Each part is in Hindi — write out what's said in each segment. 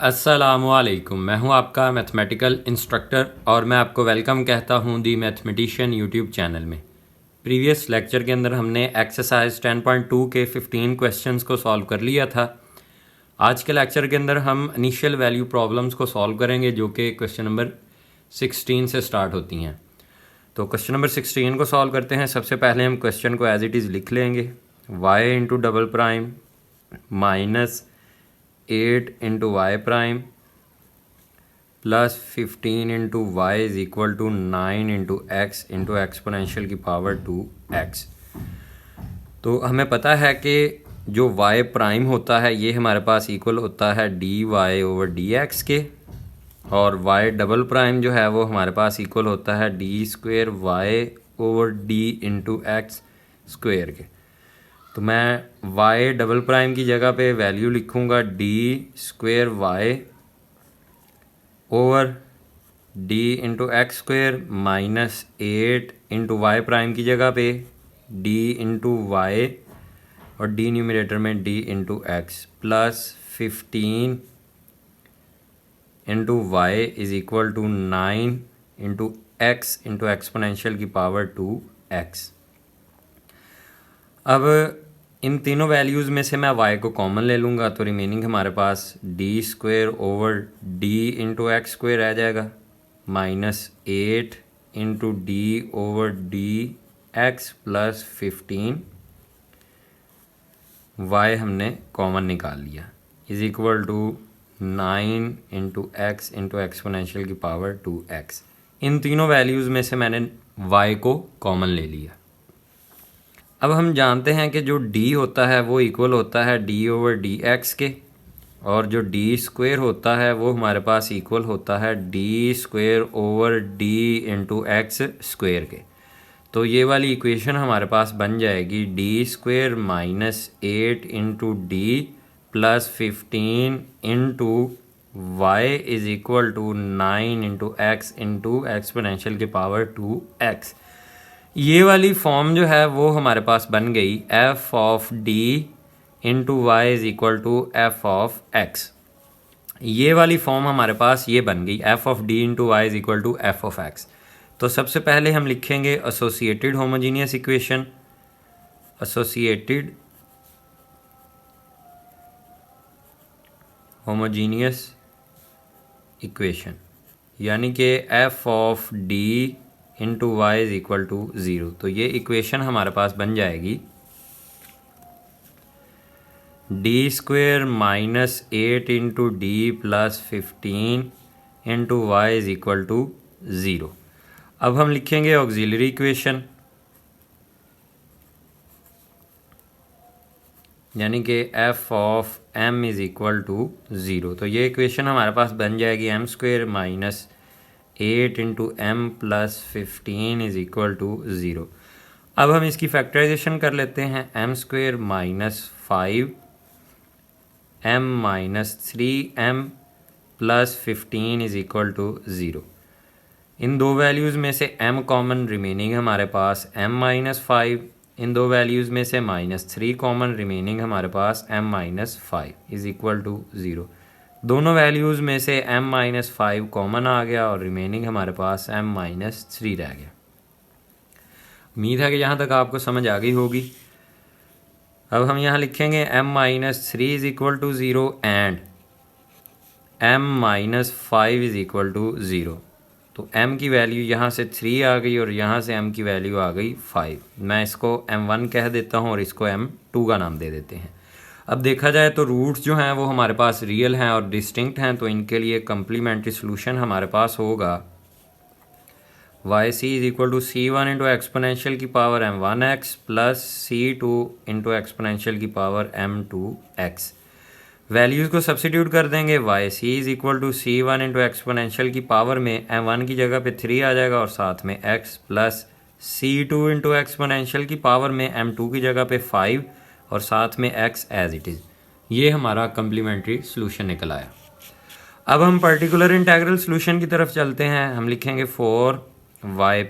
अस्सलामुअलैकुम। मैं हूं आपका मैथमेटिकल इंस्ट्रक्टर और मैं आपको वेलकम कहता हूं दी मैथमेटिशियन यूट्यूब चैनल में। प्रीवियस लेक्चर के अंदर हमने एक्सरसाइज 10.2 के 15 क्वेश्चंस को सॉल्व कर लिया था। आज के लेक्चर के अंदर हम इनिशियल वैल्यू प्रॉब्लम्स को सॉल्व करेंगे जो कि क्वेश्चन नंबर 16 से स्टार्ट होती हैं। तो क्वेश्चन नंबर 16 को सॉल्व करते हैं। सबसे पहले हम क्वेश्चन को एज इट इज़ लिख लेंगे। y into double prime minus 8 into y prime plus 15 into y is equal to 9 into exponential की पावर 2x। तो हमें पता है कि जो y प्राइम होता है ये हमारे पास इक्वल होता है dy ओवर dx के, और y डबल प्राइम जो है वो हमारे पास इक्वल होता है d square y over d into x square के। तो मैं y डबल प्राइम की जगह पे वैल्यू लिखूँगा d square y over d into x square minus 8 into y prime की जगह पे डी इंटू वाई और डी न्यूमरेटर में d into x plus 15 into y is equal to 9 into exponential की पावर 2x। अब इन तीनों वैल्यूज़ में से मैं y को कॉमन ले लूँगा तो रिमेनिंग हमारे पास d square over d into x square रह जाएगा minus 8 into d over d x plus 15 y हमने कॉमन निकाल लिया is equal to 9 into exponential की पावर 2x। इन तीनों वैल्यूज़ में से मैंने y को कॉमन ले लिया। अब हम जानते हैं कि जो d होता है वो इक्वल होता है d ओवर डी एक्स के, और जो d स्क्वेयर होता है वो हमारे पास इक्वल होता है d square over d into x square के। तो ये वाली इक्वेशन हमारे पास बन जाएगी d square minus 8 into d plus 15 into y is equal to 9 into exponential की पावर 2x। ये वाली फॉर्म जो है वो हमारे पास बन गई f of d into y is equal to f of x। ये वाली फॉर्म हमारे पास ये बन गई f of d into y is equal to f of x। तो सबसे पहले हम लिखेंगे associated homogeneous equation. Associated homogeneous equation यानी कि f of d into y is equal to 0। तो ये इक्वेशन हमारे पास बन जाएगी d square minus 8 into d plus 15 into y is equal to 0। अब हम लिखेंगे ऑक्सिलरी इक्वेशन यानी कि f of m is equal to 0। तो ये इक्वेशन हमारे पास बन जाएगी m square minus 8 into m plus 15 is equal to 0। अब हम इसकी फैक्टराइजेशन कर लेते हैं। m square minus 5 m minus 3m plus 15 is equal to 0। इन दो वैल्यूज़ में से m कॉमन, रिमेनिंग हमारे पास m माइनस 5। इन दो वैल्यूज़ में से माइनस 3 कॉमन, रिमेनिंग हमारे पास m minus 5 is equal to 0। दोनों वैल्यूज़ में से m माइनस 5 कॉमन आ गया और रिमेनिंग हमारे पास m माइनस 3 रह गया। उम्मीद है कि यहाँ तक आपको समझ आ गई होगी। अब हम यहाँ लिखेंगे m minus 3 is equal to 0 and m minus 5 is equal to 0। तो m की वैल्यू यहाँ से 3 आ गई और यहाँ से m की वैल्यू आ गई 5। मैं इसको m1 कह देता हूँ और इसको m2 का नाम दे देते हैं। अब देखा जाए तो रूट्स जो हैं वो हमारे पास रियल हैं और डिस्टिंक्ट हैं, तो इनके लिए कम्प्लीमेंट्री सोल्यूशन हमारे पास होगा y c is equal to c1 into exponential की power m1x plus c2 into exponential की पावर m2x। वैल्यूज़ को सब्सिट्यूट कर देंगे। Y c is equal to c1 into exponential की पावर में m1 की जगह पे 3 आ जाएगा और साथ में x plus c2 into exponential की पावर में m2 की जगह पे 5 और साथ में x एज इट इज़। ये हमारा कम्प्लीमेंट्री सोल्यूशन निकल आया। अब हम पर्टिकुलर इंटेग्रल सोल्यूशन की तरफ चलते हैं। हम लिखेंगे फॉर वाई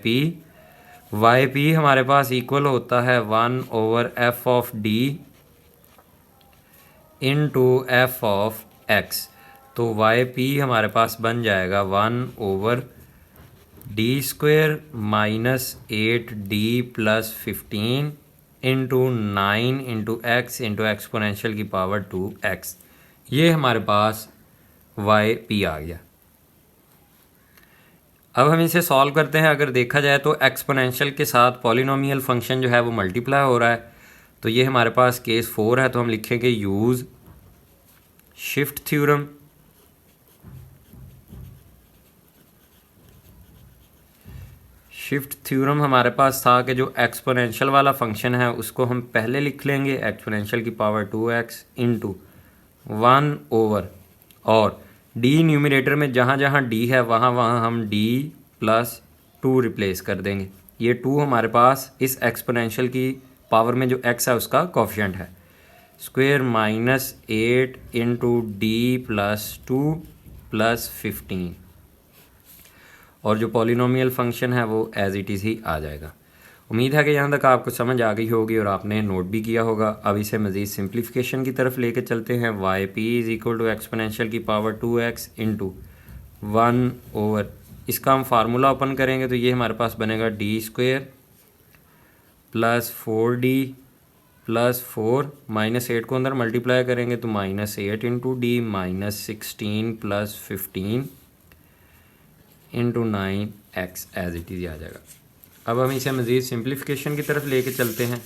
पी हमारे पास इक्वल होता है 1 over F of D into F of x. तो वाई पी हमारे पास बन जाएगा 1/d² minus 8d plus 15 into 9 into x into exponential की पावर 2x। ये हमारे पास वाई पी आ गया। अब हम इसे सॉल्व करते हैं। अगर देखा जाए तो एक्सपोनेंशियल के साथ पॉलिनोमियल फंक्शन जो है वो मल्टीप्लाई हो रहा है, तो ये हमारे पास केस 4 है। तो हम लिखेंगे use shift theorem. Shift theorem हमारे पास था कि जो एक्सपोनेंशियल वाला फंक्शन है उसको हम पहले लिख लेंगे एक्सपोनेंशियल की पावर 2x इंटू 1/, और डी न्यूमरेटर में जहाँ जहाँ डी है वहाँ वहाँ हम d प्लस 2 रिप्लेस कर देंगे। ये 2 हमारे पास इस एक्सपोनेंशियल की पावर में जो x है उसका कोफिशिएंट है। Square minus 8 into d plus 2 plus 15, और जो पॉलिनोमियल फंक्शन है वो एज इट इज़ ही आ जाएगा। उम्मीद है कि यहाँ तक आपको समझ आ गई होगी और आपने नोट भी किया होगा। अब इसे मज़ीद सिंप्लीफिकेशन की तरफ लेके चलते हैं। Y p is equal to exponential की पावर 2x इंटू 1/, इसका हम फार्मूला ओपन करेंगे तो ये हमारे पास बनेगा d² plus 4d plus 4 minus 8 को अंदर मल्टीप्लाई करेंगे तो -8 into d minus 16 plus 15 into 9x as it is आ जाएगा। अब हम इसे मज़ीद सिंप्लीफिकेशन की तरफ लेके चलते हैं।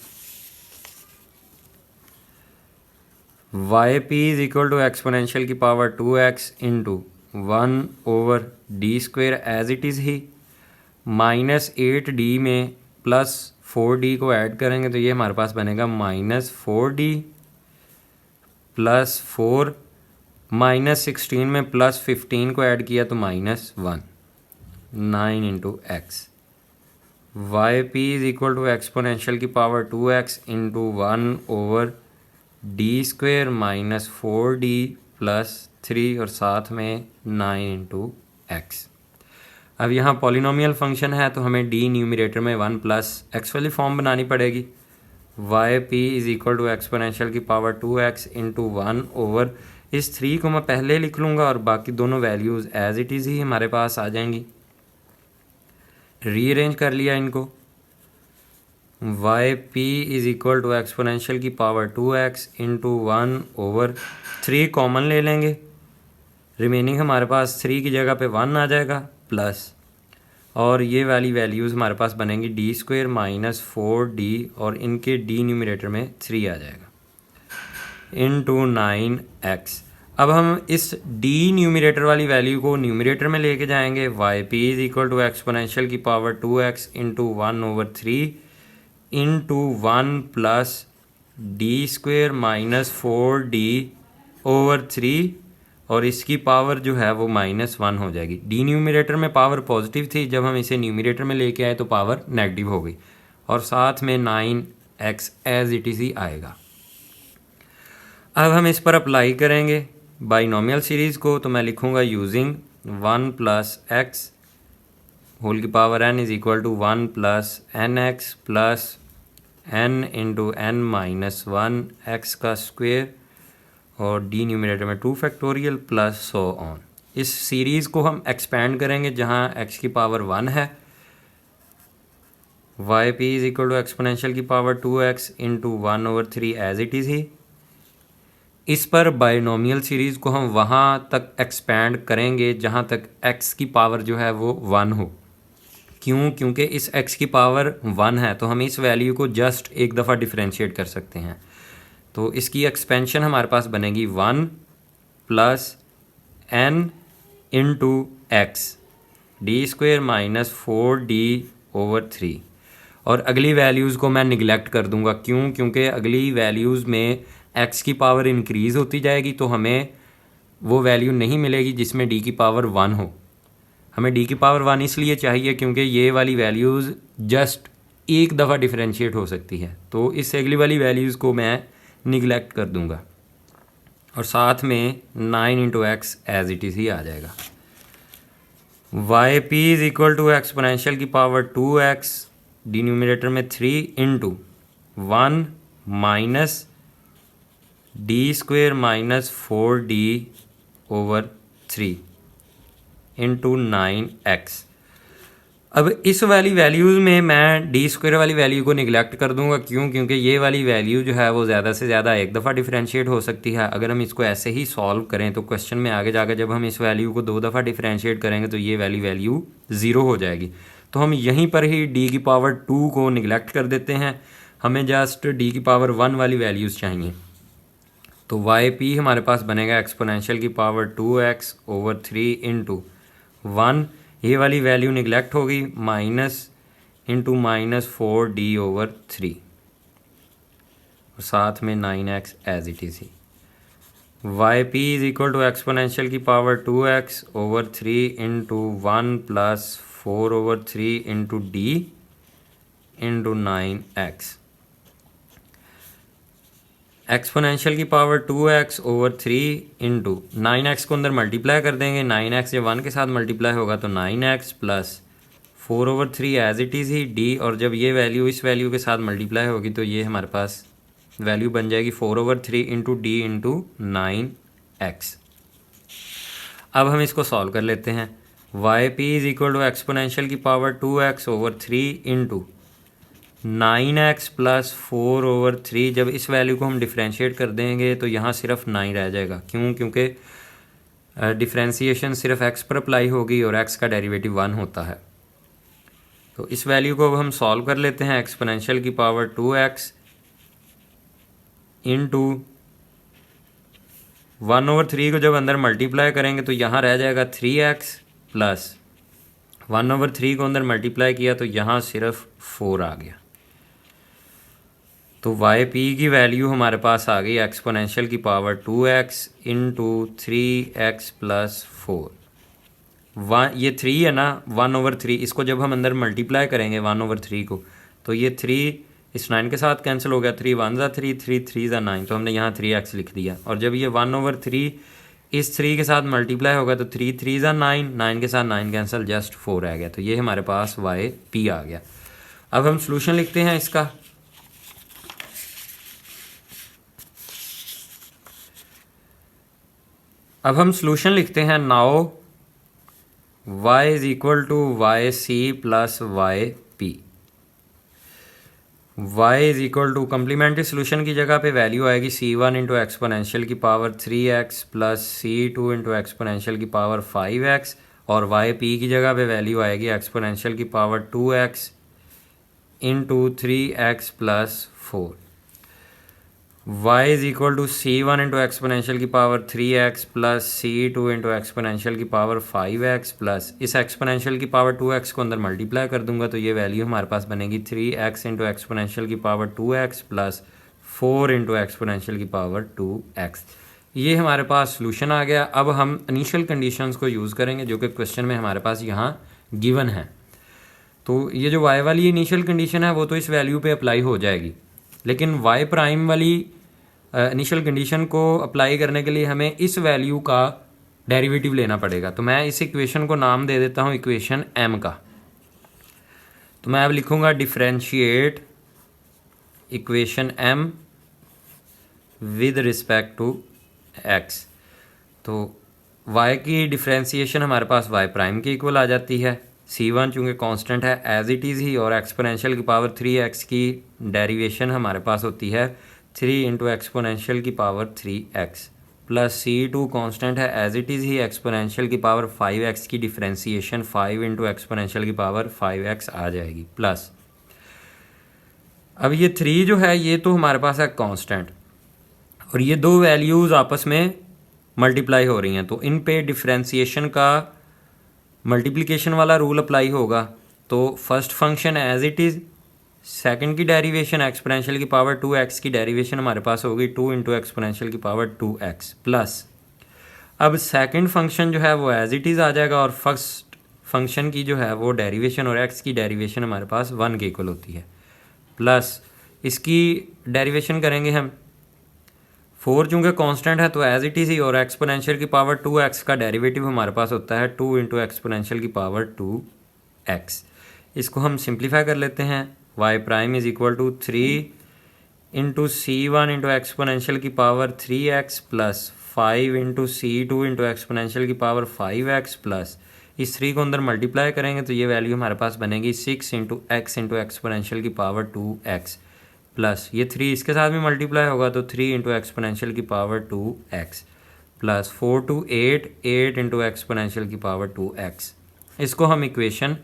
Y p is equal to exponential की power 2x into 1/d² as it is ही, -8d में प्लस 4d को ऐड करेंगे तो ये हमारे पास बनेगा -4d प्लस 4, -16 में प्लस 15 को ऐड किया तो -1, 9 into x. Y p is equal to exponential की power 2x into 1/d² minus 4d plus 3 और साथ में 9 इंटू एक्स। अब यहाँ पॉलिनोमियल फंक्शन है तो हमें डी न्यूमरेटर में 1 प्लस एक्स वाली फॉर्म बनानी पड़ेगी। Y p is equal to exponential की पावर 2x इंटू 1/, इस 3 को मैं पहले लिख लूँगा और बाकी दोनों वैल्यूज़ एज इट इज़ ही हमारे पास आ जाएंगी। रीअरेंज कर लिया इनको। Y p is equal to exponential की पावर 2x इंटू 1/3 कॉमन ले लेंगे, रिमेनिंग हमारे पास 3 की जगह पे 1 आ जाएगा प्लस, और ये वाली वैल्यूज़ हमारे पास बनेंगी d² माइनस 4d और इनके डी न्यूमरेटर में 3 आ जाएगा इंटू 9x। अब हम इस डी न्यूमरेटर वाली वैल्यू को न्यूमरेटर में लेके जाएंगे। Y p is equal to exponential की power 2x into 1/3 into 1 plus d² minus 4d/3, और इसकी पावर जो है वो -1 हो जाएगी। डी न्यूमरेटर में पावर पॉजिटिव थी, जब हम इसे न्यूमरेटर में लेके आए तो पावर नेगेटिव हो गई, और साथ में 9x एज इट इज़ ही आएगा। अब हम इस पर अप्लाई करेंगे बाइनोमियल सीरीज़ को, तो मैं लिखूँगा यूजिंग 1 प्लस एक्स होल की power n is equal to 1 plus nx plus n into n minus 1 x का स्क्वेयर, और डी न्यूमरेटर में 2 फैक्टोरियल प्लस सो ऑन। इस सीरीज़ को हम एक्सपेंड करेंगे जहाँ x की पावर 1 है। Y p is equal to exponential की power 2x into 1/3 as it is ही। इस पर बाइनोमियल सीरीज़ को हम वहाँ तक एक्सपेंड करेंगे जहाँ तक x की पावर जो है वो 1 हो। क्यों? क्योंकि इस x की पावर 1 है तो हम इस वैल्यू को जस्ट एक दफ़ा डिफरेंशिएट कर सकते हैं। तो इसकी एक्सपेंशन हमारे पास बनेगी 1 plus n into x d² minus 4d/3, और अगली वैल्यूज़ को मैं निगलेक्ट कर दूंगा। क्यों? क्योंकि अगली वैल्यूज़ में x की पावर इंक्रीज़ होती जाएगी तो हमें वो वैल्यू नहीं मिलेगी जिसमें d की पावर 1 हो। हमें d की पावर 1 इसलिए चाहिए क्योंकि ये वाली वैल्यूज़ जस्ट एक दफ़ा डिफरेंशिएट हो सकती है, तो इससे अगली वाली वैल्यूज़ को मैं निगलेक्ट कर दूंगा, और साथ में 9 into x as it is ही आ जाएगा। Y p is equal to exponential की पावर 2x डिनोमिनेटर में 3 into 1 minus d² minus 4d/3 3 into 9x। अब इस वाली वैल्यूज़ में मैं डी स्क्वायर वाली वैल्यू को निगलेक्ट कर दूंगा। क्यों? क्योंकि ये वाली वैल्यू जो है वो ज़्यादा से ज़्यादा एक दफ़ा डिफरेंशिएट हो सकती है। अगर हम इसको ऐसे ही सॉल्व करें तो क्वेश्चन में आगे जाकर जब हम इस वैल्यू को 2 दफ़ा डिफरेंशिएट करेंगे तो ये वाली वैल्यू ज़ीरो हो जाएगी। तो हम यहीं पर ही डी की पावर 2 को निगलेक्ट कर देते हैं, हमें जस्ट डी की पावर 1 वाली वैल्यूज़ चाहिए। तो वाई पी हमारे पास बनेगा एक्सपोनेंशियल की पावर 2x ओवर 3 इंटू 1, ये वाली वैल्यू निगलेक्ट होगी, माइनस इंटू -4d ओवर 3 और साथ में 9x एज इट इज़ ही। Y p is equal to exponential की power 2x over 3 into 1 plus 4 over 3 into d into 9x। Exponential की power 2x over 3 into 9x को अंदर मल्टीप्लाई कर देंगे, 9x जब 1 के साथ मल्टीप्लाई होगा तो 9x plus 4 over 3 as it is ही डी, और जब ये वैल्यू इस वैल्यू के साथ मल्टीप्लाई होगी तो ये हमारे पास वैल्यू बन जाएगी 4 over 3 into d into 9x। अब हम इसको सॉल्व कर लेते हैं। Y p is equal to exponential की power 2x over 3 into 9x plus 4 over 3, जब इस वैल्यू को हम डिफ्रेंशिएट कर देंगे तो यहाँ सिर्फ 9 रह जाएगा। क्यों? क्योंकि डिफ्रेंशिएशन सिर्फ x पर अप्लाई होगी और x का डेरिवेटिव 1 होता है। तो इस वैल्यू को अब हम सॉल्व कर लेते हैं। एक्सपोनेंशियल की पावर 2x इंटू 1 ओवर 3 को जब अंदर मल्टीप्लाई करेंगे तो यहाँ रह जाएगा 3x प्लस 1 ओवर 3 को अंदर मल्टीप्लाई किया तो यहाँ सिर्फ 4 आ गया। तो वाई पी की वैल्यू हमारे पास आ गई एक्सपोनेंशियल की power 2x into 3x plus 4। ये 3 है ना, 1 ओवर 3, इसको जब हम अंदर मल्टीप्लाई करेंगे 1 ओवर 3 को तो ये 3 इस 9 के साथ कैंसिल हो गया, 3 1 ज़ा 3, 3 3 ज़ा 9, तो हमने यहाँ 3x लिख दिया। और जब ये 1 ओवर 3 इस 3 के साथ मल्टीप्लाई होगा तो 3 3 ज़ा 9, 9 के साथ 9 कैंसिल, जस्ट 4 रह गया। तो ये हमारे पास वाई पी आ गया। अब हम सोल्यूशन लिखते हैं इसका। अब हम सोल्यूशन लिखते हैं। Now y is equal to y c plus y p. वाई is equal to complementary solution की जगह पे वैल्यू आएगी c1 इंटू एक्सपोनेंशियल की power 3x plus c2 into exponential की पावर 5x, और वाई पी की जगह पे वैल्यू आएगी एक्सपोनेंशियल की power 2x into 3x plus 4। y is equal to c1 into exponential की power 3x plus c2 into exponential की पावर 5x प्लस इस एक्सपोनेंशियल की पावर 2x को अंदर मल्टीप्लाई कर दूंगा तो ये वैल्यू हमारे पास बनेगी 3x इंटू एक्सपोनेंशियल की power 2x plus 4 into exponential की पावर 2x। ये हमारे पास सोल्यूशन आ गया। अब हम इनिशियल कंडीशंस को यूज़ करेंगे जो कि क्वेश्चन में हमारे पास यहाँ गिवन है। तो ये जो y वाली इनिशियल कंडीशन है वो तो इस वैल्यू पे अप्लाई हो जाएगी, लेकिन y प्राइम वाली इनिशियल कंडीशन को अप्लाई करने के लिए हमें इस वैल्यू का डेरिवेटिव लेना पड़ेगा। तो मैं इस इक्वेशन को नाम दे देता हूँ इक्वेशन m का। तो मैं अब लिखूँगा differentiate equation m with respect to x। तो y की डिफरेंशिएशन हमारे पास y प्राइम के इक्वल आ जाती है। c1 चूँकि कांस्टेंट है एज इट इज़ ही, और एक्सपोनेंशियल की पावर 3x की डेरिवेशन हमारे पास होती है 3 इंटू एक्सपोनेंशियल की power 3x plus c2 constant है एज इट इज़ ही, एक्सपोनेंशियल की पावर 5x की डिफरेंशिएशन 5 इंटू एक्सपोनेंशियल की पावर 5x आ जाएगी प्लस। अब ये 3 जो है ये तो हमारे पास है कांस्टेंट, और ये दो वैल्यूज़ आपस में मल्टीप्लाई हो रही हैं तो इन पे डिफरेंशिएशन का मल्टीप्लिकेशन वाला रूल अप्लाई होगा। तो first function as it is, second की डेरिवेशन एक्सपोनेंशियल की पावर 2x की डेरिवेशन हमारे पास होगी 2 इंटू एक्सपोनेंशियल की पावर 2x प्लस। अब सेकंड फंक्शन जो है वो एज इट इज़ आ जाएगा, और फर्स्ट फंक्शन की जो है वो डेरिवेशन और x की डेरिवेशन हमारे पास 1 के इक्वल होती है प्लस इसकी डेरिवेशन करेंगे हम 4 चूँकि कांस्टेंट है तो एज इट इज़ ही, और एक्सपोनेंशियल की पावर 2x का डेरिवेटिव हमारे पास होता है 2 इंटू एक्सपोनेंशियल की पावर 2x। इसको हम सिंप्लीफाई कर लेते हैं। y prime is equal to 3 into c1 into exponential की power 3x plus 5 into C2 into exponential की पावर 5x प्लस इस 3 को अंदर मल्टीप्लाई करेंगे तो ये वैल्यू हमारे पास बनेगी 6 इंटू एक्स इंटू एक्सपोनेंशियल की पावर 2x प्लस ये 3 इसके साथ भी मल्टीप्लाई होगा तो 3 इंटू एक्सपोनेंशियल की power 2x plus 4 to 8 8 into exponential की पावर 2x। इसको हम इक्वेशन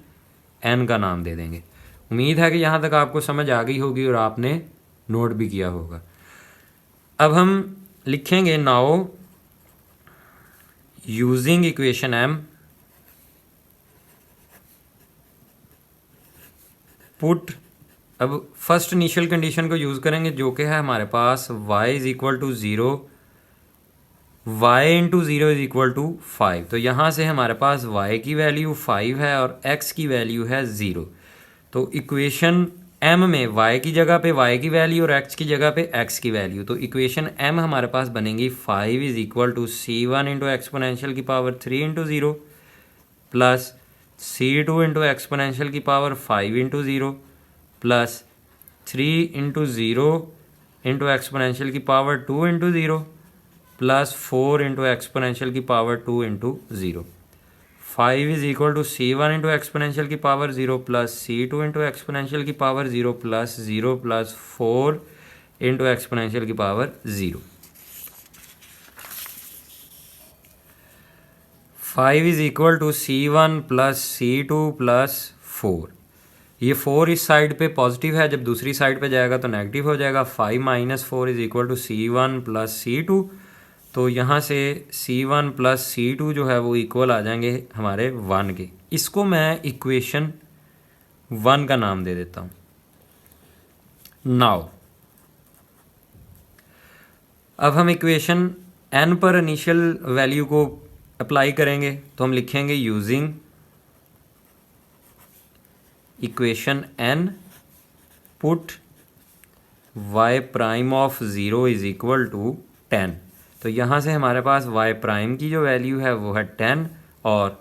n का नाम दे देंगे। उम्मीद है कि यहाँ तक आपको समझ आ गई होगी और आपने नोट भी किया होगा। अब हम लिखेंगे now using equation m put, अब फर्स्ट इनिशियल कंडीशन को यूज़ करेंगे जो कि है हमारे पास y is equal to 0, y into 0 is equal to 5। तो यहाँ से हमारे पास y की वैल्यू 5 है और x की वैल्यू है 0। तो इक्वेशन m में y की जगह पे y की वैल्यू और x की जगह पे x की वैल्यू, तो इक्वेशन m हमारे पास बनेगी 5 is equal to C1 into exponential की power 3 into 0 plus C2 into exponential की power 5 into 0 plus 3 into 0 into exponential की power 2 into 0 plus 4 into exponential की power 2 into 0। 5 is equal to C1 into exponential की power 0 plus C2 into exponential की power 0 plus 0 plus 4 into exponential की power 0। 5 is equal to C1 plus C2 plus 4। ये 4 इस साइड पे पॉजिटिव है, जब दूसरी साइड पे जाएगा तो नेगेटिव हो जाएगा। 5 minus 4 is equal to C1 plus C2। तो यहाँ से C1 प्लस C2 जो है वो इक्वल आ जाएंगे हमारे 1 के। इसको मैं इक्वेशन 1 का नाम दे देता हूँ। नाउ अब हम इक्वेशन n पर इनिशियल वैल्यू को अप्लाई करेंगे, तो हम लिखेंगे using equation n put y prime of 0 is equal to 10। तो यहाँ से हमारे पास y प्राइम की जो वैल्यू है वो है 10 और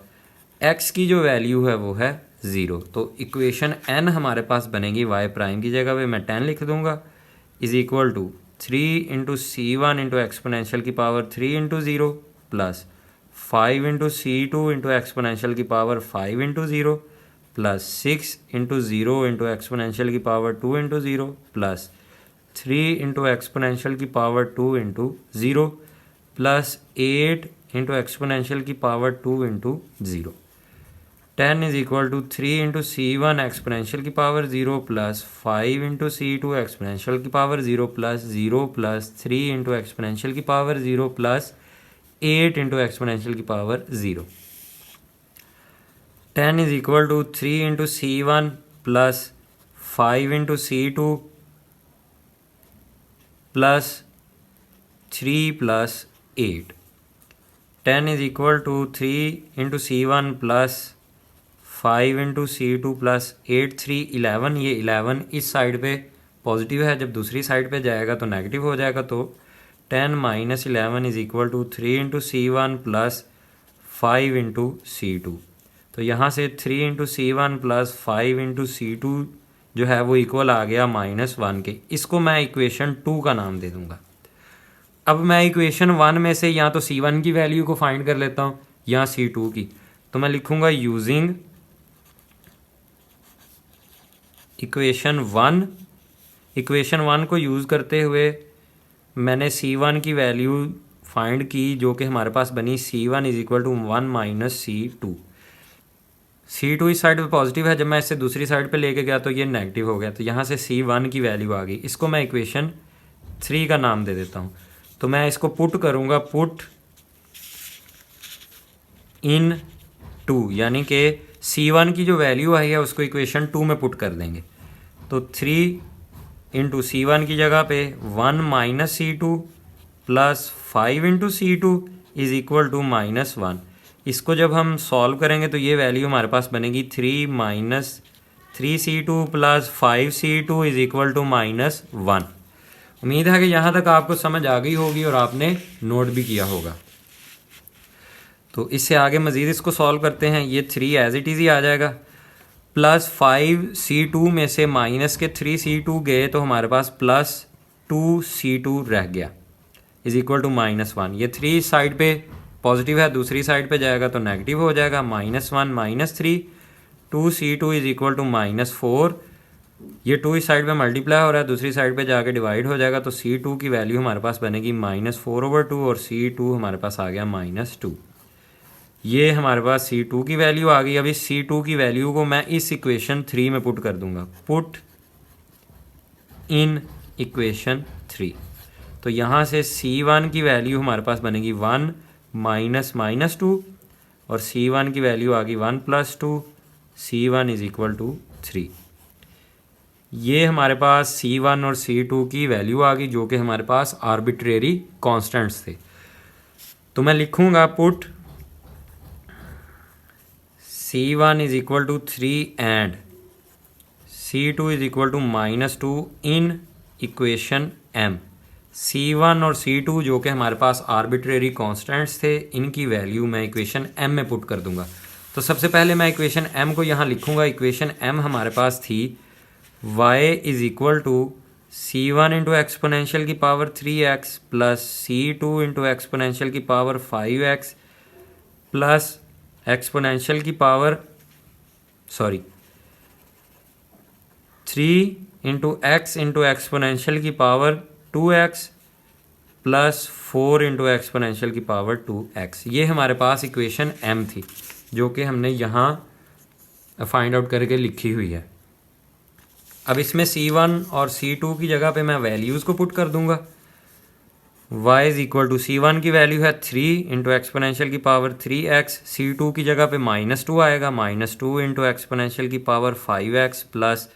x की जो वैल्यू है वो है 0। तो इक्वेशन n हमारे पास बनेगी y प्राइम की जगह पे मैं 10 लिख दूँगा is equal to 3 into C1 into exponential की power 3 into 0 plus 5 into C2 into exponential की power 5 into 0 plus 6 into 0 into exponential की power 2 into 0 plus 3 into exponential की power 2 into 0 plus 8 into exponential की power 2 into 0। 10 is equal to 3 into C1 exponential की power 0 plus 5 into C2 exponential की power 0 plus 0 plus 3 into exponential की पावर 0 प्लस 8 इंटू एक्सपोनेंशियल की power 0। 10 is equal to 3 into C1 plus 5 into C2 plus 3 plus 8। 10 is equal to 3 into C1 plus 5 into C2 plus 8 3 11। ये 11 इस साइड पे पॉजिटिव है, जब दूसरी साइड पे जाएगा तो नेगेटिव हो जाएगा। तो 10 minus 11 is equal to 3 into C1 plus 5 into C2। तो यहाँ से 3 into C1 plus 5 into C2 जो है वो इक्वल आ गया -1 के। इसको मैं इक्वेशन 2 का नाम दे दूँगा। अब मैं इक्वेशन 1 में से या तो C1 की वैल्यू को फाइंड कर लेता हूँ या C2 की। तो मैं लिखूँगा यूजिंग इक्वेशन 1। इक्वेशन 1 को यूज़ करते हुए मैंने C1 की वैल्यू फाइंड की जो कि हमारे पास बनी C1 is equal to 1 minus C2। C2 इस साइड पे पॉजिटिव है, जब मैं इससे दूसरी साइड पे लेके गया तो ये नेगेटिव हो गया। तो यहाँ से C1 की वैल्यू आ गई। इसको मैं इक्वेशन 3 का नाम दे देता हूँ। तो मैं इसको पुट करूँगा, पुट इन 2, यानी कि C1 की जो वैल्यू आई है उसको इक्वेशन 2 में पुट कर देंगे। तो 3 इंटू C1 की जगह पे 1 minus C2 plus 5 into C2 is equal to -1। इसको जब हम सॉल्व करेंगे तो ये वैल्यू हमारे पास बनेगी 3 minus 3C2 plus 5C2 is equal to -1। उम्मीद है कि यहाँ तक आपको समझ आ गई होगी और आपने नोट भी किया होगा। तो इससे आगे मज़ीद इसको सॉल्व करते हैं। ये 3 एज इट इज़ ही आ जाएगा, प्लस 5C2 में से माइनस के 3C2 गए तो हमारे पास प्लस 2C2 रह गया। Is equal to -1। ये 3 इस साइड पे पॉजिटिव है, दूसरी साइड पे जाएगा तो नेगेटिव हो जाएगा। -1 -3 2c2 इज इक्वल टू -4। ये 2 इस साइड पे मल्टीप्लाई हो रहा है, दूसरी साइड पे जाके डिवाइड हो जाएगा, तो c2 की वैल्यू हमारे पास बनेगी -4/2 और c2 हमारे पास आ गया -2। ये हमारे पास c2 की वैल्यू आ गई। अब इस c2 की वैल्यू को मैं इस इक्वेशन 3 में पुट कर दूंगा, पुट इन इक्वेशन 3। तो यहाँ से c1 की वैल्यू हमारे पास बनेगी 1 -2 और c1 की वैल्यू आ गई 1 + 2, c1 इज इक्वल टू 3। ये हमारे पास c1 और c2 की वैल्यू आ गई जो कि हमारे पास आर्बिट्रेरी कांस्टेंट्स थे। तो मैं लिखूंगा put c1 is equal to 3 and c2 is equal to -2 in equation m। c1 और c2 जो कि हमारे पास आर्बिट्रेरी कांस्टेंट्स थे, इनकी वैल्यू मैं इक्वेशन m में पुट कर दूंगा। तो सबसे पहले मैं इक्वेशन m को यहाँ लिखूंगा। इक्वेशन m हमारे पास थी y is equal to c1 into exponential की power 3x plus c2 into exponential की पावर 5x प्लस एक्सपोनेंशियल की power 3 into x into exponential की power 2x plus 4 into exponential की पावर 2x। ये हमारे पास इक्वेशन m थी जो कि हमने यहाँ फाइंड आउट करके लिखी हुई है। अब इसमें c1 और c2 की जगह पे मैं वैल्यूज़ को पुट कर दूंगा। y is equal to c1 की वैल्यू है 3 इंटू एक्सपोनेंशियल की पावर 3x, c2 की जगह पे -2 आएगा, -2 इंटू एक्सपोनेंशियल की power 5x plus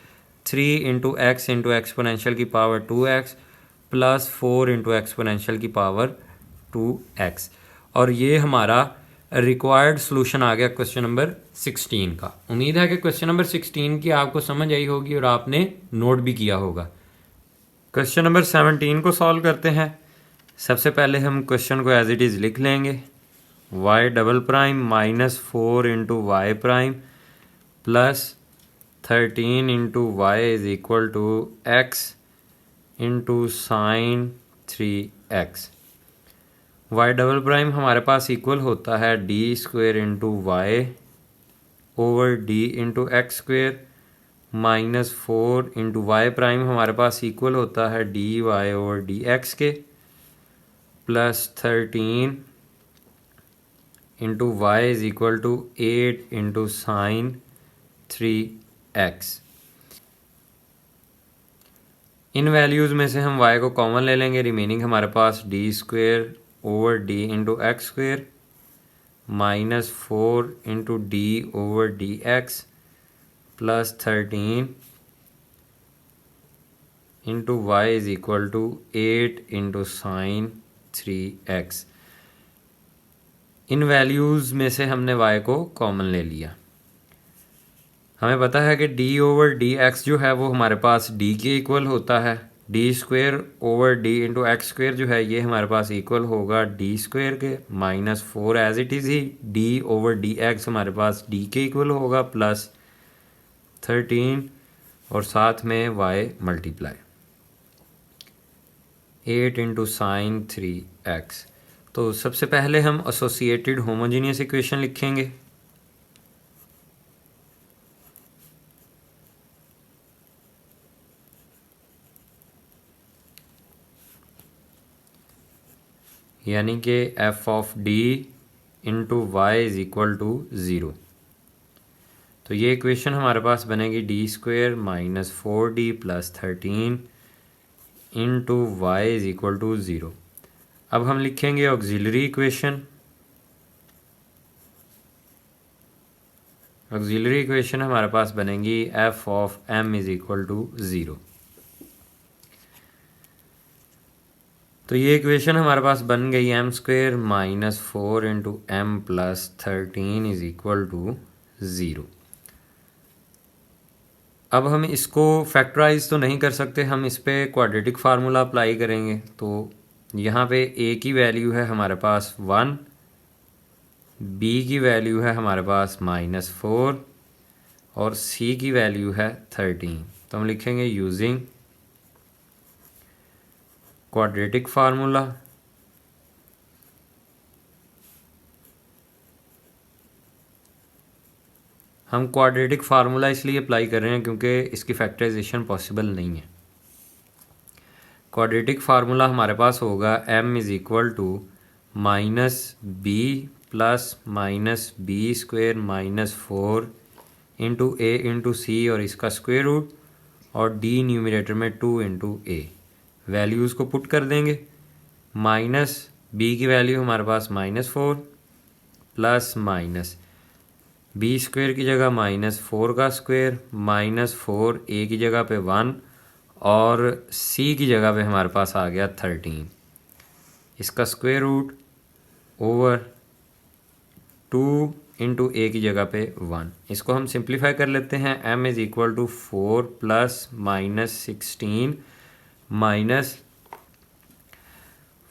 3 into x into exponential की power 2x plus 4 into exponential की पावर 2x। और ये हमारा रिक्वायर्ड सॉल्यूशन आ गया क्वेश्चन नंबर 16 का। उम्मीद है कि क्वेश्चन नंबर 16 की आपको समझ आई होगी और आपने नोट भी किया होगा। क्वेश्चन नंबर 17 को सॉल्व करते हैं। सबसे पहले हम क्वेश्चन को एज इट इज़ लिख लेंगे। y double prime -4 into y prime plus 13 into y is equal to x into sine 3x। y double prime हमारे पास इक्वल होता है d² into y over d into x square -4 into y prime हमारे पास इक्वल होता है dy ओवर dx के plus 13 into y is equal to 8 into sine 3x। इन वैल्यूज़ में से हम y को कॉमन ले लेंगे, रिमेनिंग हमारे पास d² over d into x square -4 into d over dx plus 13 into y is equal to 8 into sine 3x। इन वैल्यूज़ में से हमने y को कॉमन ले लिया। हमें पता है कि d ओवर dx जो है वो हमारे पास d के इक्वल होता है। d² over d into x square जो है ये हमारे पास इक्वल होगा d² के -4 एज इट इज़ ही d ओवर dx हमारे पास d के इक्वल होगा प्लस 13 और साथ में y multiply 8 into sine 3x। तो सबसे पहले हम एसोसिएटेड होमोजीनियस इक्वेशन लिखेंगे। यानी कि f of d into y is equal to 0। तो ये इक्वेशन हमारे पास बनेगी d² -4d plus 13 into y is equal to 0। अब हम लिखेंगे ऑक्सिलरी इक्वेशन। ऑक्सिलरी इक्वेशन हमारे पास बनेगी f of m is equal to 0। तो ये इक्वेशन हमारे पास बन गई m² -4 into m plus 13 is equal to 0। अब हम इसको फैक्टराइज तो नहीं कर सकते, हम इस पे क्वाड्रेटिक फार्मूला अप्लाई करेंगे। तो यहाँ पे a की वैल्यू है हमारे पास 1, b की वैल्यू है हमारे पास -4 और c की वैल्यू है 13। तो हम लिखेंगे यूजिंग क्वाड्रेटिक फार्मूला हम क्वाड्रेटिक फार्मूला इसलिए अप्लाई कर रहे हैं क्योंकि इसकी फैक्टराइजेशन पॉसिबल नहीं है। क्वाड्रेटिक फार्मूला हमारे पास होगा m is equal to minus b plus minus b square minus 4 into a into c और इसका स्क्वेयर रूट और डी न्यूमरेटर में 2 इंटू ए। वैल्यूज़ को पुट कर देंगे। माइनस बी की वैल्यू हमारे पास -4 प्लस माइनस बी स्क्वेयर की जगह -4 का स्क्वेयर -4 ए की जगह पे 1 और सी की जगह पे हमारे पास आ गया 13, इसका स्क्वेयर रूट ओवर 2 इंटू ए की जगह पे 1। इसको हम सिंप्लीफाई कर लेते हैं। m is equal to 4 plus -16 minus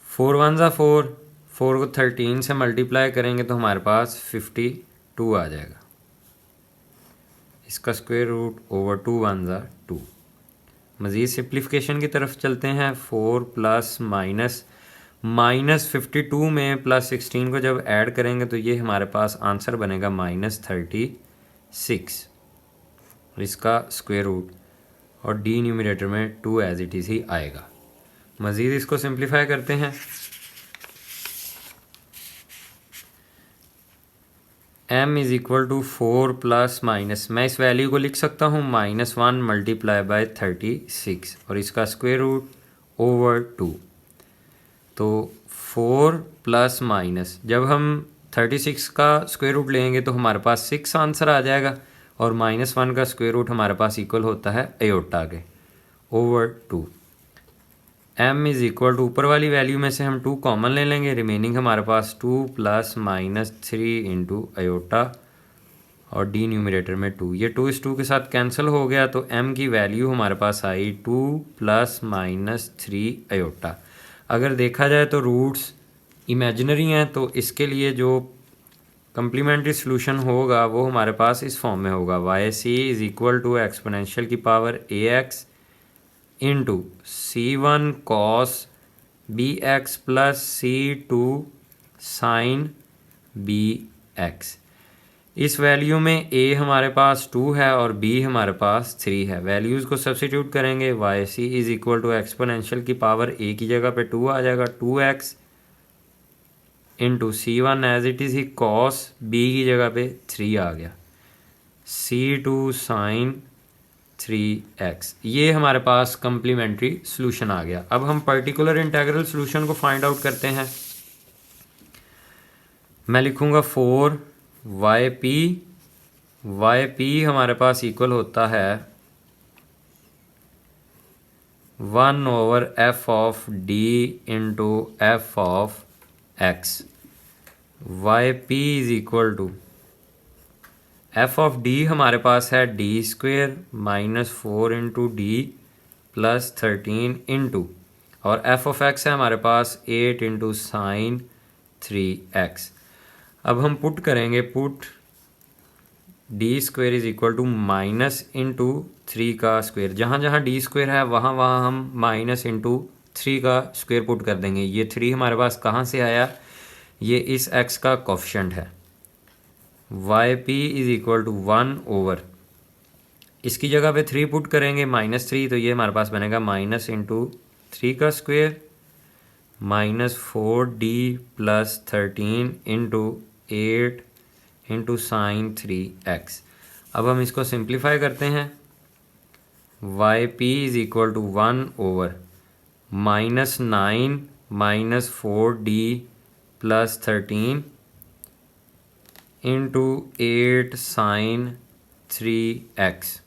4 1 ज़ा 4 को 13 से मल्टीप्लाई करेंगे तो हमारे पास 52 आ जाएगा, इसका स्क्वायर रूट ओवर 2 1 ज़ा 2। मज़ीद सिंप्लीफिकेशन की तरफ चलते हैं। 4 प्लस माइनस 52 में प्लस 16 को जब ऐड करेंगे तो ये हमारे पास आंसर बनेगा -36 और इसका स्क्वायर रूट और डी न्यूमरेटर में 2 एज इट इज़ ही आएगा। मज़ीद इसको सिंप्लीफाई करते हैं। m is equal to 4 plus minus, मैं इस वैल्यू को लिख सकता हूँ -1 मल्टीप्लाई बाय 36 और इसका स्क्वायर रूट ओवर 2। तो 4 प्लस माइनस, जब हम 36 का स्क्वायर रूट लेंगे तो हमारे पास 6 आंसर आ जाएगा और -1 का स्क्वायर रूट हमारे पास इक्वल होता है एयोटा के over 2। m is equal to ऊपर वाली वैल्यू में से हम 2 कॉमन ले लेंगे, रिमेनिंग हमारे पास 2 प्लस -3 इंटू अयोटा और डी न्यूमरेटर में 2। ये 2 इस 2 के साथ कैंसिल हो गया तो m की वैल्यू हमारे पास आई 2 प्लस -3 अयोटा। अगर देखा जाए तो रूट्स इमेजिनरी हैं तो इसके लिए जो कम्प्लीमेंट्री सोल्यूशन होगा वो हमारे पास इस फॉर्म में होगा। Y c is equal to exponential की power ax into C1 cos bx plus C2 sine bx। इस वैल्यू में a हमारे पास 2 है और b हमारे पास 3 है। वैल्यूज़ को सब्स्टिट्यूट करेंगे। Y c is equal to exponential की पावर a की जगह पे 2 आ जाएगा 2x into C1 as it is ही कॉस b की जगह पे 3 आ गया C2 साइन 3x। ये हमारे पास कम्प्लीमेंट्री सॉल्यूशन आ गया। अब हम पर्टिकुलर इंटीग्रल सॉल्यूशन को फाइंड आउट करते हैं। मैं लिखूंगा 4 yp हमारे पास इक्वल होता है 1 over f of d into f of x। yp is equal to f of d हमारे पास है d square -4 into d plus 13 into और f ऑफ x है हमारे पास 8 इंटू साइन 3x। अब हम पुट करेंगे, put d square is equal to minus into 3 का स्क्वेयर। जहाँ जहाँ d स्क्वेयर है वहाँ वहाँ हम माइनस इंटू 3 का स्क्वेयर पुट कर देंगे। ये 3 हमारे पास कहाँ से आया? ये इस x का कोफिशिएंट है। yp is equal to 1 over, इसकी जगह पे 3 पुट करेंगे -3 तो ये हमारे पास बनेगा माइनस इंटू 3 का square -4d plus 13 into 8 into sine 3x। अब हम इसको सिंप्लीफाई करते हैं। yp is equal to 1 over -9 -4d plus 13 into 8 sine 3x।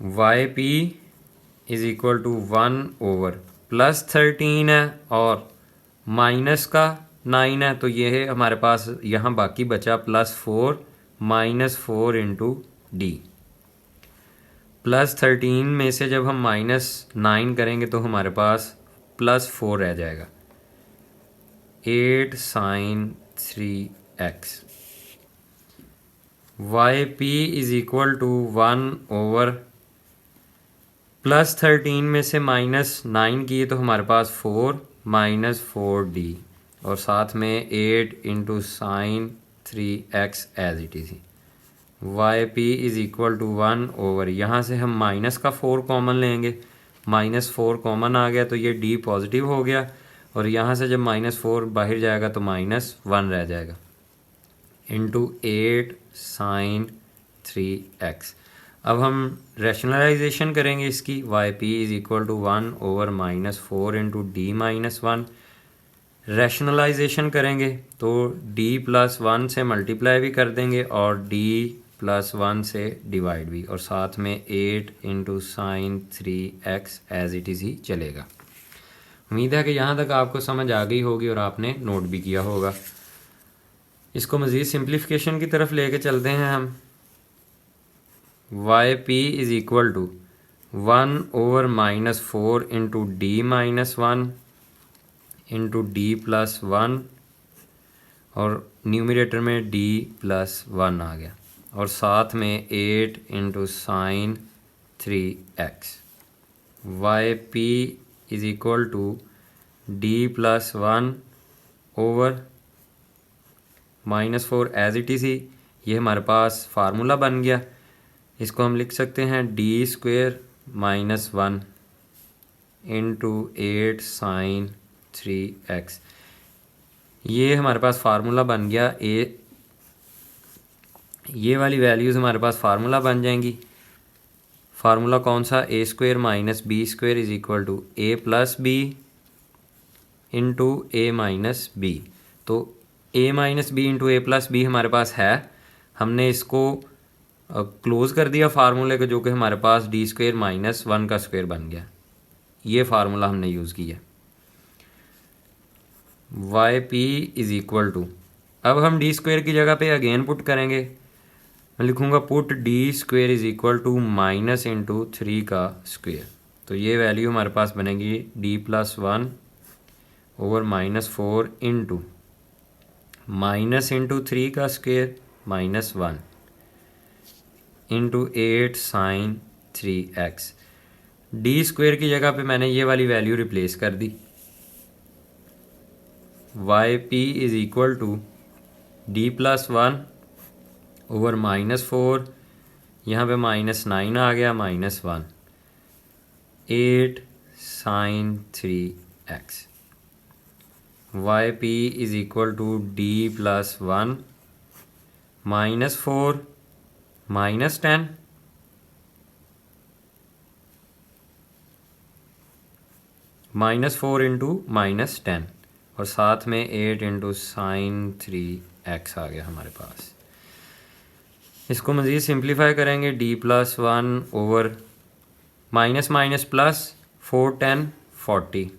yp is equal to 1 over +13 है और माइनस का 9 है तो ये है हमारे पास यहाँ बाकी बचा +4 -4 इंटू डी। +13 में से जब हम -9 करेंगे तो हमारे पास +4 रह जाएगा 8 sine 3x। yp is equal to 1 over +13 में से -9 किए तो हमारे पास 4 -4d और साथ में 8 into sine 3x as it is. Y p is equal to 1 over, यहाँ से हम माइनस का 4 कॉमन लेंगे, -4 कॉमन आ गया तो ये d पॉजिटिव हो गया और यहाँ से जब -4 बाहर जाएगा तो -1 रह जाएगा, इंटू 8 साइन 3x। अब हम रैशनलाइजेशन करेंगे इसकी, y p is equal to 1 over -4 into d -1। Rationalisation करेंगे तो d प्लस 1 से मल्टीप्लाई भी कर देंगे और d प्लस 1 से डिवाइड भी, और साथ में 8 into sine 3x as it is ही चलेगा। उम्मीद है कि यहाँ तक आपको समझ आ गई होगी और आपने नोट भी किया होगा। इसको मज़ीद सिंप्लीफिकेशन की तरफ लेके चलते हैं हम। Y p is equal to 1 over -4 into d -1 into d plus 1 और न्यूमरेटर में d प्लस 1 आ गया और साथ में 8 into sine 3x। Y p is equal to d plus 1 over -4 as it is ही। ये हमारे पास फार्मूला बन गया। इसको हम लिख सकते हैं d² -1 इंटू 8 साइन 3x। ये हमारे पास फार्मूला बन गया ये वाली वैल्यूज़ हमारे पास फार्मूला बन जाएंगी। फार्मूला कौन सा, a² minus b² is equal to a plus b into a minus b. तो a minus b into a plus b हमारे पास है, हमने इसको क्लोज़ कर दिया फार्मूले को, जो कि हमारे पास d² -1 का स्क्वायर बन गया। ये फार्मूला हमने यूज़ किया। Y p is equal to, अब हम d² की जगह पे अगेन पुट करेंगे। मैं लिखूँगा put d² is equal to minus into 3 का स्क्वायर। तो ये वैल्यू हमारे पास बनेगी d plus 1 over -4 into minus into 3 का square -1 into 8 sine 3x। d² की जगह पे मैंने ये वाली वैल्यू रिप्लेस कर दी। Y p is equal to d plus 1 over -4, यहाँ पे -9 आ गया, -1 8 sine 3x। Y p is equal to d plus 1 -4 -10 -4 into -10 और साथ में 8 इंटू साइन 3x आ गया हमारे पास। इसको मज़ीद सिंप्लीफाई करेंगे, d plus 1 over minus minus plus 4 10 40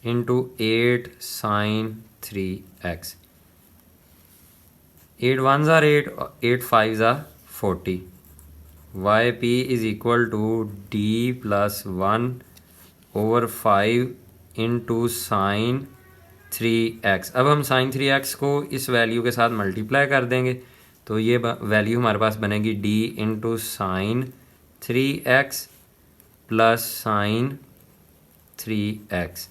into 8 sine 3x। 8 1s are 8, 8 5s are 40। Y p is equal to d plus 1 over 5 into sine 3x। अब हम साइन 3x को इस वैल्यू के साथ मल्टीप्लाई कर देंगे तो ये वैल्यू हमारे पास बनेगी d into sine 3x plus sine 3x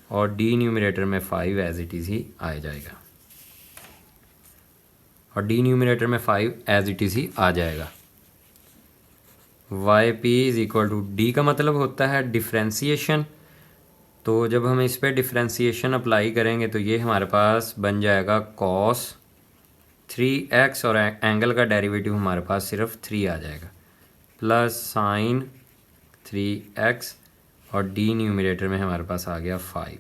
और d न्यूमरेटर में 5 एज इट इज़ ही आ जाएगा और d न्यूमरेटर में 5 एज इट इज़ ही आ जाएगा। Y p is equal to, d का मतलब होता है डिफ्रेंसीशन। तो जब हम इस पे डिफ्रेंसीशन अप्लाई करेंगे तो ये हमारे पास बन जाएगा cos 3x और एंगल का डेरिवेटिव हमारे पास सिर्फ 3 आ जाएगा, प्लस साइन 3x और d न्यूमरेटर में हमारे पास आ गया 5।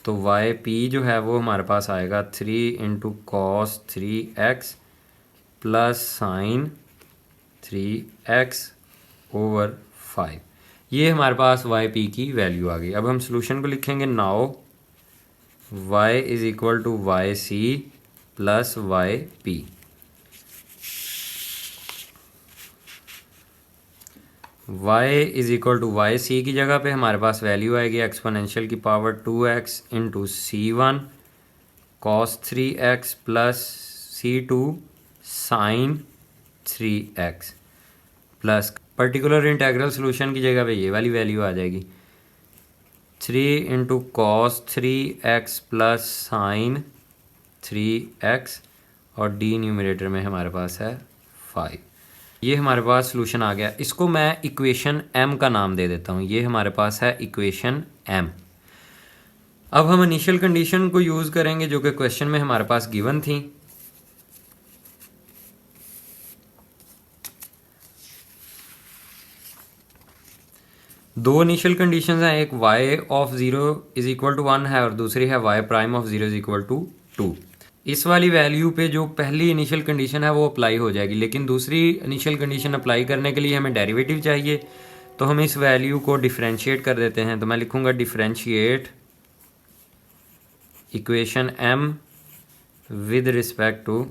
तो वाई पी जो है वो हमारे पास आएगा 3 into cos 3x plus sine 3x over 5। ये हमारे पास वाई पी की वैल्यू आ गई। अब हम सोल्यूशन को लिखेंगे, now y is equal to y c plus y p. y is equal to y c की जगह पे हमारे पास वैल्यू आएगी एक्सपोनेंशियल की power 2x into C1 cos 3x plus C2 sine 3x plus particular integral solution की जगह पे ये वाली वैल्यू आ जाएगी 3 × cos 3x plus sine 3x और डी न्यूमरेटर में हमारे पास है 5। ये हमारे पास सॉल्यूशन आ गया। इसको मैं इक्वेशन m का नाम दे देता हूँ। ये हमारे पास है इक्वेशन m। अब हम इनिशियल कंडीशन को यूज़ करेंगे जो कि क्वेश्चन में हमारे पास गिवन थी। दो इनिशियल कंडीशंस हैं, एक y of 0 is equal to 1 है और दूसरी है y prime of 0 is equal to 2। इस वाली वैल्यू पे जो पहली इनिशियल कंडीशन है वो अप्लाई हो जाएगी, लेकिन दूसरी इनिशियल कंडीशन अप्लाई करने के लिए हमें डेरिवेटिव चाहिए। तो हम इस वैल्यू को डिफरेंशिएट कर देते हैं। तो मैं लिखूँगा differentiate equation m with respect to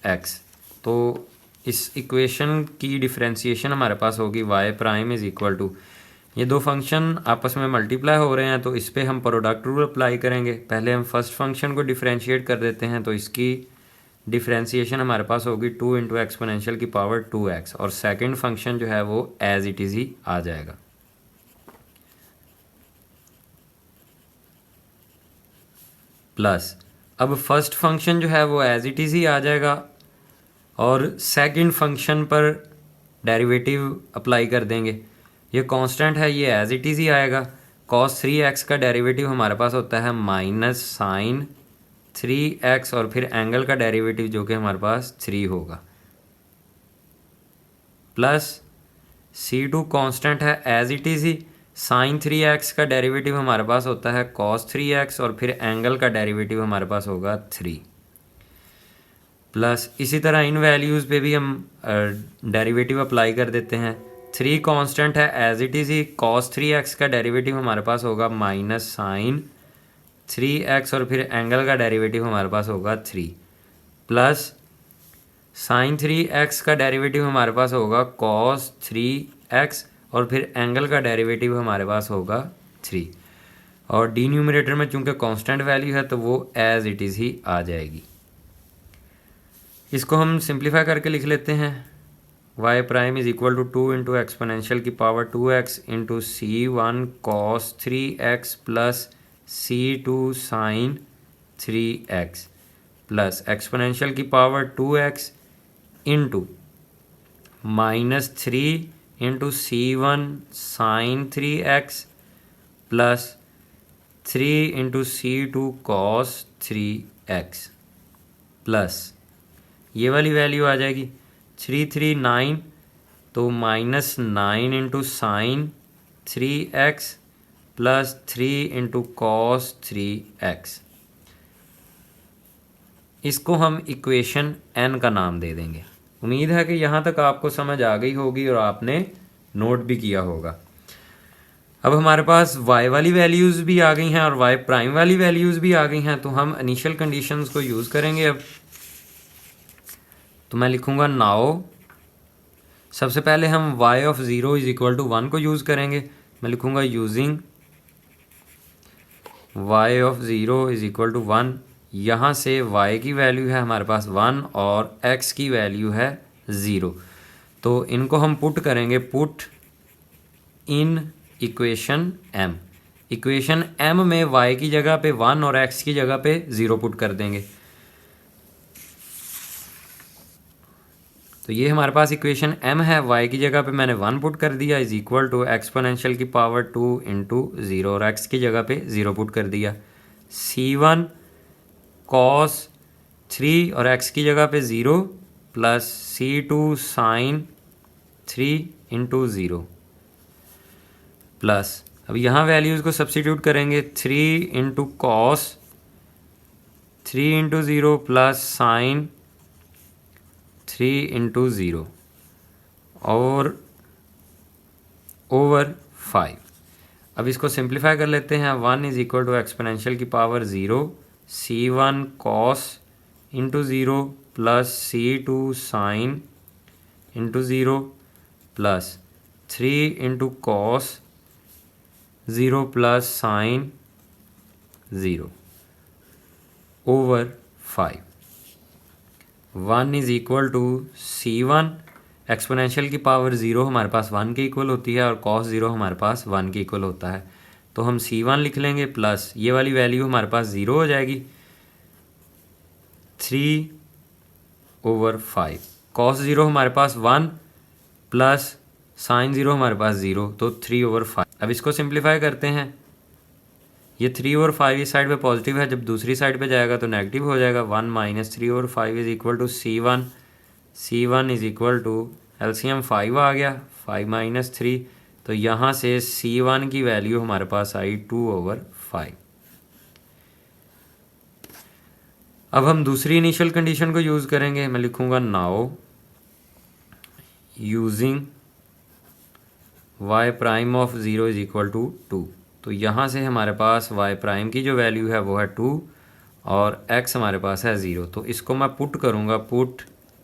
x। तो इस इक्वेशन की डिफरेंशिएशन हमारे पास होगी y prime is equal to, ये दो फंक्शन आपस में मल्टीप्लाई हो रहे हैं तो इस पे हम प्रोडक्ट रूल अप्लाई करेंगे। पहले हम फर्स्ट फंक्शन को डिफरेंशिएट कर देते हैं, तो इसकी डिफरेंशिएशन हमारे पास होगी 2 × एक्सपोनेंशियल की पावर 2x और सेकंड फंक्शन जो है वो एज इट इज़ ही आ जाएगा। प्लस अब फर्स्ट फंक्शन जो है वो एज इट इज़ ही आ जाएगा और सेकंड फंक्शन पर डेरिवेटिव अप्लाई कर देंगे। ये कांस्टेंट है, ये एज इट इज़ ही आएगा। cos 3x का डेरिवेटिव हमारे पास होता है माइनस साइन 3x और फिर एंगल का डेरिवेटिव जो कि हमारे पास 3 होगा, प्लस C2 कांस्टेंट है एज इट इज़ ही। साइन 3x का डेरिवेटिव हमारे पास होता है cos 3x और फिर एंगल का डेरिवेटिव हमारे पास होगा 3, प्लस इसी तरह इन वैल्यूज़ पे भी हम डेरिवेटिव अप्लाई कर देते हैं। 3 कांस्टेंट है एज इट इज़ ही। cos 3x का डेरिवेटिव हमारे पास होगा माइनस साइन 3x और फिर एंगल का डेरिवेटिव हमारे पास होगा 3, प्लस साइन 3x का डेरिवेटिव हमारे पास होगा cos 3x और फिर एंगल का डेरिवेटिव हमारे पास होगा 3 और डी न्यूमरेटर में चूंकि कांस्टेंट वैल्यू है तो वो एज इट इज़ ही आ जाएगी। इसको हम सिंप्लीफाई करके लिख लेते हैं। y prime is equal to 2 × exponential की power 2x into C1 cos 3x plus C2 sine 3x plus exponential की power 2x into minus 3 into C1 sine 3x plus 3 into C2 cos 3x plus ये वाली वैल्यू आ जाएगी 339, तो minus 9 into sine 3x plus 3 into cos 3x। इसको हम इक्वेशन n का नाम दे देंगे। उम्मीद है कि यहाँ तक आपको समझ आ गई होगी और आपने नोट भी किया होगा। अब हमारे पास y वाली वैल्यूज़ भी आ गई हैं और y प्राइम वाली वैल्यूज़ भी आ गई हैं, तो हम इनिशियल कंडीशंस को यूज़ करेंगे। अब तो मैं लिखूँगा नाउ, सबसे पहले हम y of 0 is equal to 1 को यूज़ करेंगे। मैं लिखूँगा using y of 0 is equal to 1। यहाँ से y की वैल्यू है हमारे पास 1 और x की वैल्यू है 0, तो इनको हम पुट करेंगे, put in equation m। Equation m में y की जगह पे 1 और x की जगह पे 0 पुट कर देंगे। तो ये हमारे पास इक्वेशन m है, y की जगह पे मैंने 1 पुट कर दिया इज इक्वल टू एक्सपोनेंशियल की पावर 2 इंटू 0 और x की जगह पे 0 पुट कर दिया। C1 cos 3 और x की जगह पे 0 plus C2 sine 3 into 0 plus, अब यहाँ वैल्यूज़ को सब्स्टिट्यूट करेंगे, 3 into cos 3 into 0 plus sign 3 into 0 और ओवर 5। अब इसको सिंप्लीफाई कर लेते हैं। 1 इज इक्वल टू एक्सपोनेंशियल की power 0 C1 cos into 0 plus C2 sine into 0 plus 3 into cos 0 plus sine 0 over 5। 1 is equal to C1 exponential की पावर 0 हमारे पास 1 के इक्वल होती है और cos 0 हमारे पास 1 के इक्वल होता है। तो हम C1 लिख लेंगे प्लस ये वाली वैल्यू हमारे पास 0 हो जाएगी 3/5। कॉस 0 हमारे पास 1 प्लस साइन 0 हमारे पास 0, तो 3/5। अब इसको सिंप्लीफाई करते हैं। ये 3/5 इस साइड पे पॉजिटिव है, जब दूसरी साइड पे जाएगा तो नेगेटिव हो जाएगा। 1 minus 3/5 is equal to C1। C1 is equal to LCM 5 आ गया, 5 माइनस 3, तो यहाँ से C1 की वैल्यू हमारे पास आई 2/5। अब हम दूसरी इनिशियल कंडीशन को यूज़ करेंगे। मैं लिखूँगा now using y prime of 0 is equal to 2। तो यहाँ से हमारे पास y प्राइम की जो वैल्यू है वो है 2 और x हमारे पास है 0। तो इसको मैं पुट करूँगा, पुट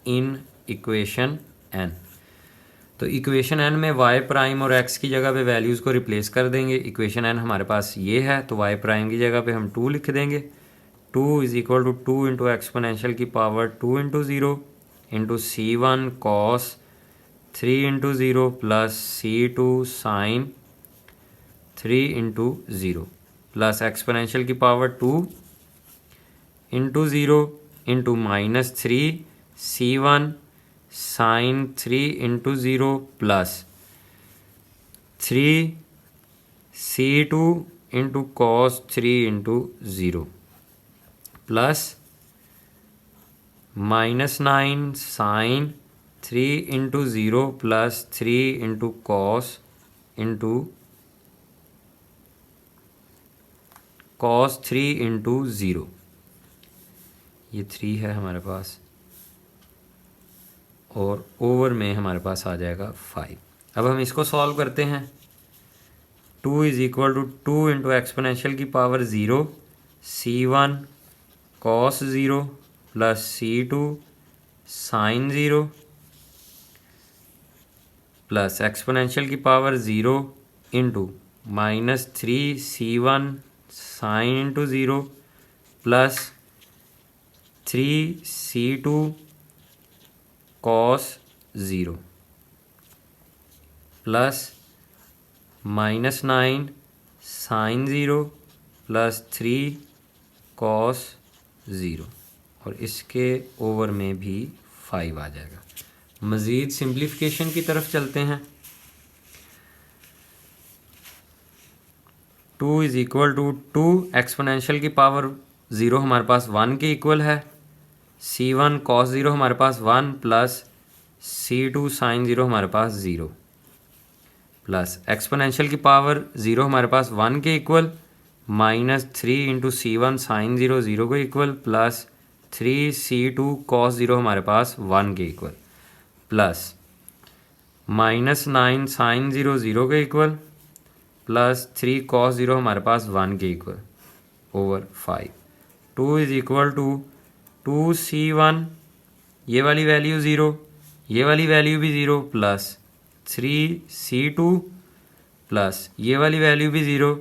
इन इक्वेशन n। तो इक्वेशन n में y प्राइम और x की जगह पे वैल्यूज़ को रिप्लेस कर देंगे। इक्वेशन n हमारे पास ये है, तो y प्राइम की जगह पे हम 2 लिख देंगे। 2 is equal to 2 into exponential की power 2 into 0 into C1 cos 3 into 0 plus C2 sine 3 into 0 plus exponential की power 2 into 0 into minus 3 C1 sine 3 into 0 plus 3 C2 into cos 3 into 0 plus -9 sine 3 into 0 plus 3 into cos 3 into 0। ये 3 है हमारे पास और ओवर में हमारे पास आ जाएगा 5। अब हम इसको सॉल्व करते हैं। 2 is equal to 2 into exponential की power 0 C1 cos 0 plus C2 sine 0 plus exponential की power 0 into -3 C1 sine into 0 plus 3 C2 cos 0 plus -9 sine 0 plus 3 cos 0 और इसके ओवर में भी 5 आ जाएगा। मज़ीद सिंप्लीफिकेशन की तरफ चलते हैं। 2 इज इक्वल टू 2 एक्सपोनेंशियल की पावर 0 हमारे पास 1 के इक्वल है। C1 कॉस 0 हमारे पास 1 प्लस C2 साइन 0 हमारे पास 0 प्लस एक्सपोनेंशियल की पावर 0 हमारे पास 1 के इक्वल -3 इंटू C1 साइन 0 0 को इक्वल प्लस 3 C2 कॉस 0 हमारे पास 1 के इक्वल प्लस -9 साइन 0 0 के इक्वल प्लस 3 कॉस 0 हमारे पास 1 के equal over 5। 2 is equal to 2 C1 ये वाली वैल्यू 0, ये वाली वैल्यू भी 0 प्लस 3 C2 प्लस ये वाली वैल्यू भी 0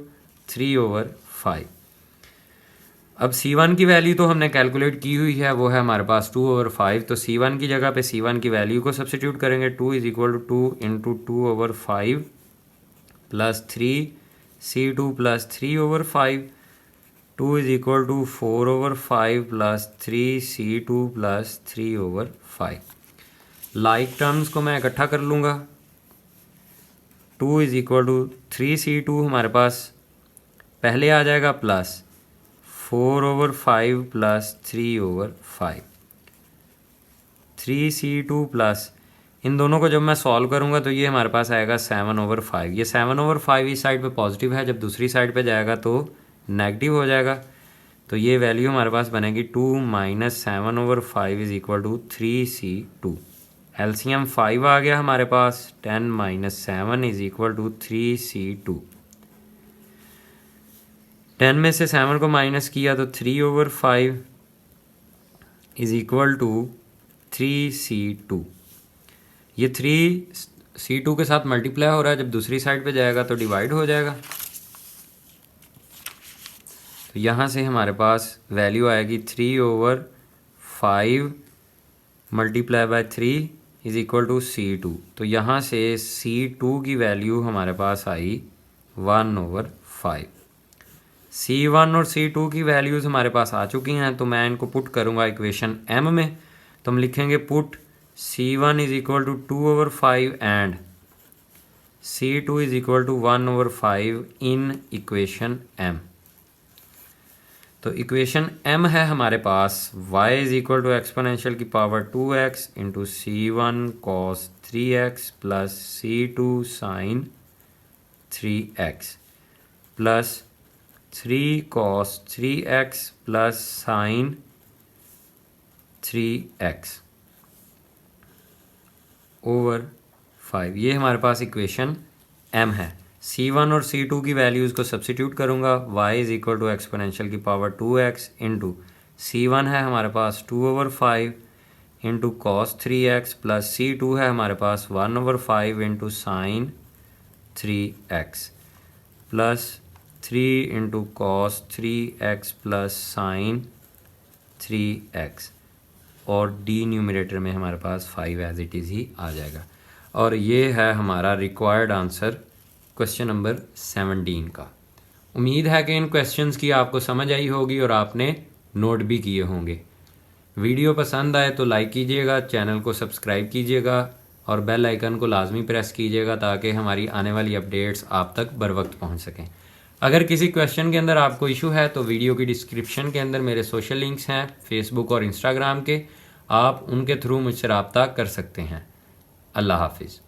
3/5। अब C1 की वैल्यू तो हमने कैलकुलेट की हुई है, वो है हमारे पास 2/5। तो C1 की जगह पे C1 की वैल्यू को सब्सिट्यूट करेंगे। 2 is equal to 2 into 2/5 plus 3 C2 plus 3/5। 2 is equal to 4/5 plus 3 C2 plus 3/5। Like terms को मैं इकट्ठा कर लूँगा। 2 इज इक्वल टू 3 C2 हमारे पास पहले आ जाएगा प्लस 4/5 प्लस 3/5। 3 C2 प्लस इन दोनों को जब मैं सॉल्व करूंगा तो ये हमारे पास आएगा 7/5। ये 7/5 इस साइड पे पॉजिटिव है, जब दूसरी साइड पे जाएगा तो नेगेटिव हो जाएगा। तो ये वैल्यू हमारे पास बनेगी 2 minus 7/5 is equal to 3C2। LCM 5 आ गया हमारे पास। 10 minus 7 is equal to 3C2। 10 में से 7 को माइनस किया तो 3/5 इज इक्वल टू 3C2। ये 3C2 के साथ मल्टीप्लाई हो रहा है, जब दूसरी साइड पे जाएगा तो डिवाइड हो जाएगा। तो यहाँ से हमारे पास वैल्यू आएगी 3/5 multiply by 3 is equal to C2। तो यहाँ से C2 की वैल्यू हमारे पास आई 1/5। C1 और C2 की वैल्यूज़ हमारे पास आ चुकी हैं, तो मैं इनको पुट करूँगा इक्वेशन M में। तो हम लिखेंगे put C1 is equal to 2/5 and C2 is equal to 1/5 in equation M। तो इक्वेशन M है हमारे पास y is equal to exponential की power 2x into C1 cos 3x plus C2 sin 3x plus 3 cos 3x plus sin 3x over 5। ये हमारे पास इक्वेशन M है। C1 और C2 की वैल्यूज़ को सब्सिट्यूट करूँगा। y is equal to exponential की पावर 2x इंटू C1 है हमारे पास 2/5 into cos 3x plus C2 है हमारे पास 1/5 into sine 3x plus 3 into cos 3x plus sine 3x और डी न्यूमरेटर में हमारे पास 5 एज इट इज़ ही आ जाएगा। और ये है हमारा रिक्वायर्ड आंसर क्वेश्चन नंबर 17 का। उम्मीद है कि इन क्वेश्चंस की आपको समझ आई होगी और आपने नोट भी किए होंगे। वीडियो पसंद आए तो लाइक कीजिएगा, चैनल को सब्सक्राइब कीजिएगा और बेल आइकन को लाजमी प्रेस कीजिएगा ताकि हमारी आने वाली अपडेट्स आप तक बर वक्त पहुँच सकें। अगर किसी क्वेश्चन के अंदर आपको इशू है तो वीडियो की डिस्क्रिप्शन के अंदर मेरे सोशल लिंक्स हैं फेसबुक और इंस्टाग्राम के, आप उनके थ्रू मुझसे रब्ता कर सकते हैं। अल्लाह हाफिज़।